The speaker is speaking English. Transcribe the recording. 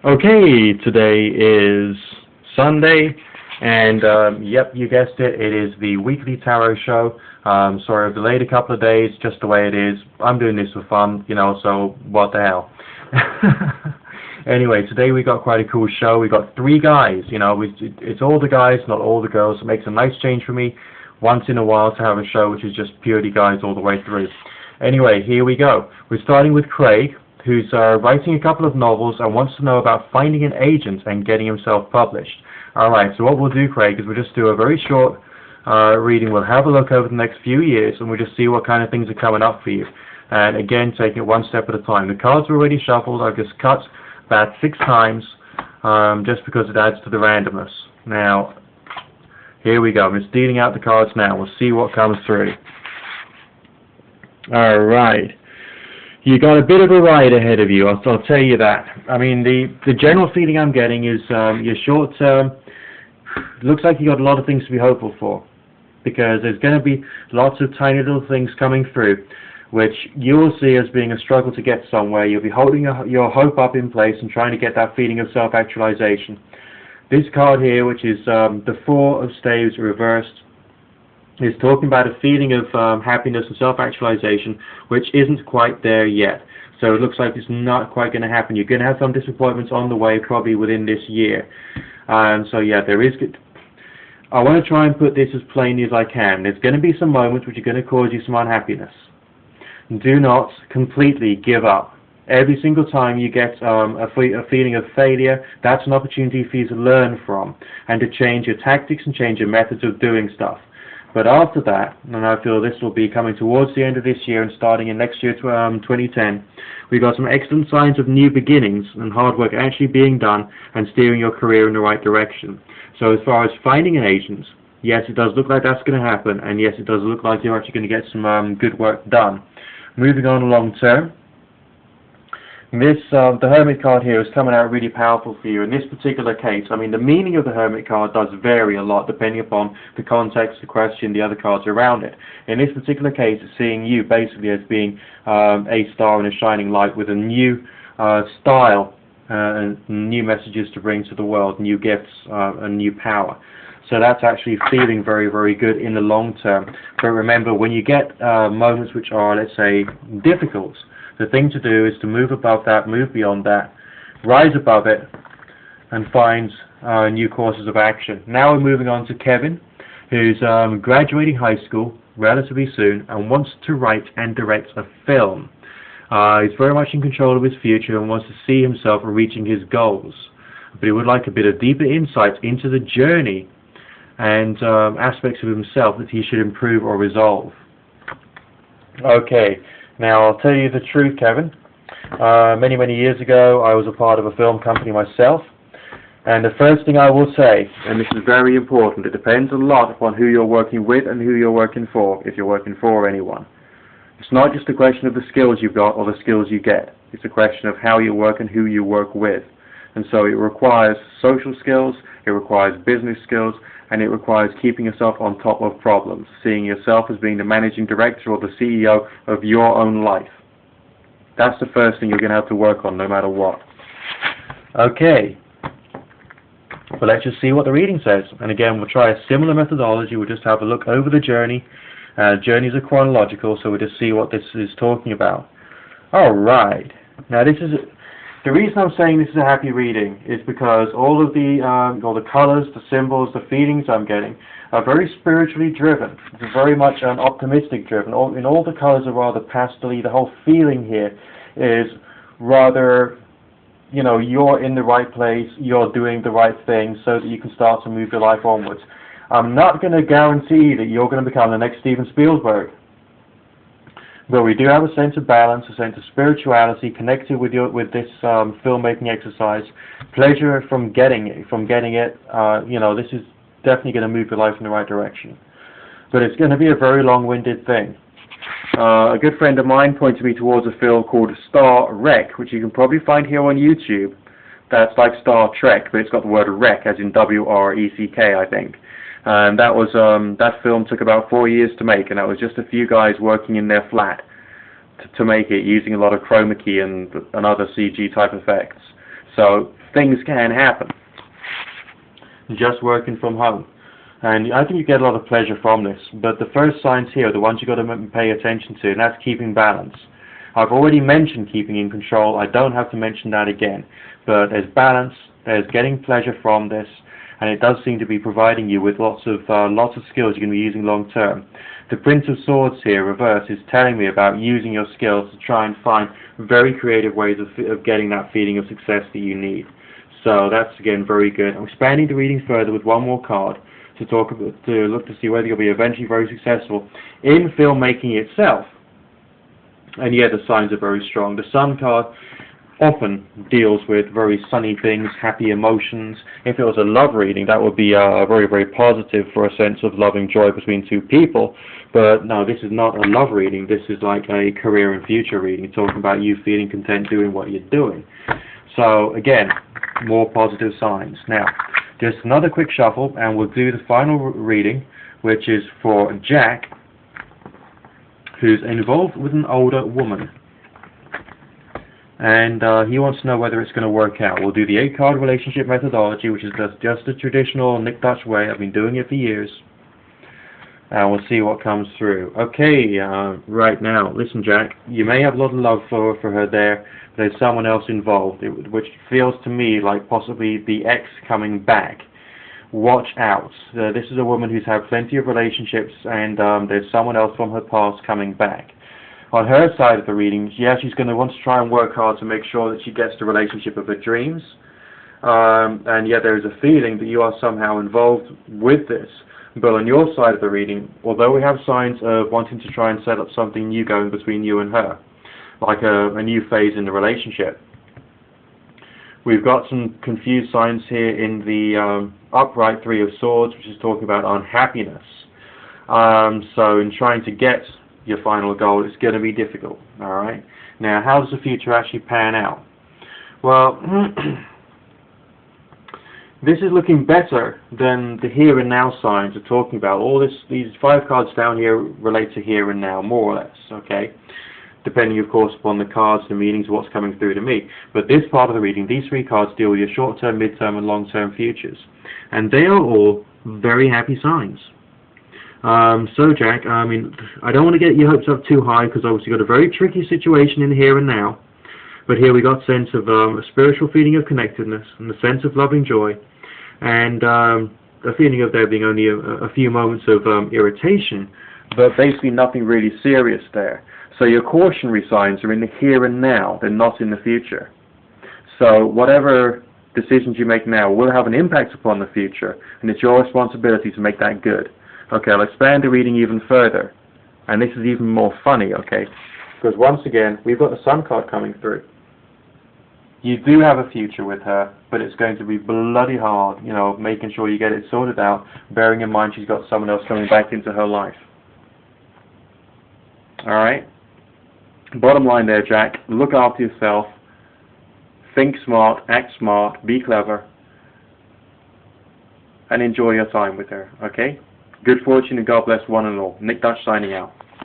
Okay, today is Sunday, and yep, you guessed it, it is the weekly tarot show. Sorry I've delayed a couple of days, just the way it is. I'm doing this for fun, so what the hell. Anyway, today we got quite a cool show. We got three guys, it's all the guys, not all the girls. It makes a nice change for me once in a while to have a show which is just purely guys all the way through. Anyway, here we go. We're starting with Craig, who's writing a couple of novels and wants to know about finding an agent and getting himself published. Alright, so what we'll do, Craig, is we'll just do a very short reading. We'll have a look over the next few years and we'll just see what kind of things are coming up for you. And again, taking it one step at a time. The cards are already shuffled. I've just cut about 6 times just because it adds to the randomness. Now, here we go. I'm just dealing out the cards now. We'll see what comes through. Alright. You got a bit of a ride ahead of you, I'll tell you that. I mean, the general feeling I'm getting is your short term, looks like you got a lot of things to be hopeful for, because there's going to be lots of tiny little things coming through, which you will see as being a struggle to get somewhere. You'll be holding your hope up in place and trying to get that feeling of self-actualization. This card here, which is the Four of Staves reversed, is talking about a feeling of happiness and self-actualization which isn't quite there yet. So it looks like it's not quite going to happen. You're going to have some disappointments on the way, probably within this year. So yeah, there is good. I want to try and put this as plainly as I can. There's going to be some moments which are going to cause you some unhappiness. Do not completely give up. Every single time you get a feeling of failure, that's an opportunity for you to learn from and to change your tactics and change your methods of doing stuff. But after that, and I feel this will be coming towards the end of this year and starting in next year, 2010, we've got some excellent signs of new beginnings and hard work actually being done and steering your career in the right direction. So as far as finding an agent, yes, it does look like that's going to happen, and yes, it does look like you're actually going to get some good work done. Moving on long term, the Hermit card here is coming out really powerful for you. In this particular case, I mean, the meaning of the Hermit card does vary a lot depending upon the context, the question, the other cards around it. In this particular case, it's seeing you basically as being a star in a shining light with a new style and new messages to bring to the world, new gifts and new power. So that's actually feeling very, very good in the long term. But remember, when you get moments which are, let's say, difficult, the thing to do is to move above that, move beyond that, rise above it, and find new courses of action. Now we're moving on to Kevin, who's graduating high school relatively soon and wants to write and direct a film. He's very much in control of his future and wants to see himself reaching his goals. But he would like a bit of deeper insight into the journey and aspects of himself that he should improve or resolve. Okay. Now, I'll tell you the truth, Kevin. Many, many years ago, I was a part of a film company myself. And the first thing I will say, and this is very important, it depends a lot upon who you're working with and who you're working for, if you're working for anyone. It's not just a question of the skills you've got or the skills you get. It's a question of how you work and who you work with. And so it requires social skills, it requires business skills, and it requires keeping yourself on top of problems, seeing yourself as being the managing director or the CEO of your own life. That's the first thing you're going to have to work on no matter what. Okay, but let's just see what the reading says. And again, we'll try a similar methodology. We'll just have a look over the journey. Journeys are chronological, so we'll just see what this is talking about. Alright, now this is... The reason I'm saying this is a happy reading is because all the colors, the symbols, the feelings I'm getting are very spiritually driven. It's very much optimistic driven. All the colors are rather pastel-y. The whole feeling here is rather, you're in the right place, you're doing the right thing so that you can start to move your life onwards. I'm not going to guarantee that you're going to become the next Steven Spielberg. But we do have a sense of balance, a sense of spirituality connected with this filmmaking exercise. Pleasure from getting it. This is definitely going to move your life in the right direction. But it's going to be a very long-winded thing. A good friend of mine pointed me towards a film called Star Wreck, which you can probably find here on YouTube. That's like Star Trek, but it's got the word wreck, as in W-R-E-C-K, I think. And that film took about 4 years to make, and that was just a few guys working in their flat to make it, using a lot of chroma key and other CG type effects. So things can happen. Just working from home. And I think you get a lot of pleasure from this. But the first signs here are the ones you've got to pay attention to, and that's keeping balance. I've already mentioned keeping in control. I don't have to mention that again. But there's balance, there's getting pleasure from this, and it does seem to be providing you with lots of skills you're going to be using long term. The Prince of Swords here, reverse, is telling me about using your skills to try and find very creative ways of getting that feeling of success that you need. So that's again very good. I'm expanding the reading further with one more card to look to see whether you'll be eventually very successful in filmmaking itself. And yeah, the signs are very strong. The Sun card often deals with very sunny things, happy emotions. If it was a love reading, that would be very, very positive for a sense of loving joy between two people. But no, this is not a love reading. This is like a career and future reading, talking about you feeling content doing what you're doing. So again, more positive signs. Now, just another quick shuffle, and we'll do the final reading, which is for Jack, who's involved with an older woman. And he wants to know whether it's going to work out. We'll do the 8-card relationship methodology, which is just the traditional Nick Dutch way. I've been doing it for years. And we'll see what comes through. Okay, right now, listen, Jack, you may have a lot of love for her there, but there's someone else involved, which feels to me like possibly the ex coming back. Watch out. This is a woman who's had plenty of relationships, and there's someone else from her past coming back. On her side of the reading, yeah, she's going to want to try and work hard to make sure that she gets the relationship of her dreams. And yet there is a feeling that you are somehow involved with this. But on your side of the reading, although we have signs of wanting to try and set up something new going between you and her, like a new phase in the relationship, we've got some confused signs here in the upright 3 of Swords, which is talking about unhappiness. So in trying to get your final goal, it's going to be difficult. Alright? Now, how does the future actually pan out? Well, this is looking better than the here and now signs are talking about. All these 5 cards down here relate to here and now, more or less, okay? Depending, of course, upon the cards, the meanings of what's coming through to me. But this part of the reading, these 3 cards deal with your short-term, mid-term, and long-term futures. And they are all very happy signs. So, Jack, I mean, I don't want to get your hopes up too high, because obviously you've got a very tricky situation in the here and now. But here we got a sense of a spiritual feeling of connectedness, and a sense of loving joy, and a feeling of there being only a few moments of irritation, but basically nothing really serious there. So your cautionary signs are in the here and now, they're not in the future. So whatever decisions you make now will have an impact upon the future, and it's your responsibility to make that good. Okay, I'll expand the reading even further, and this is even more funny, okay? Because once again, we've got the Sun card coming through. You do have a future with her, but it's going to be bloody hard, you know, making sure you get it sorted out, bearing in mind she's got someone else coming back into her life. Alright? Bottom line there, Jack, look after yourself, think smart, act smart, be clever, and enjoy your time with her, okay? Good fortune and God bless one and all. Nick Dutch signing out.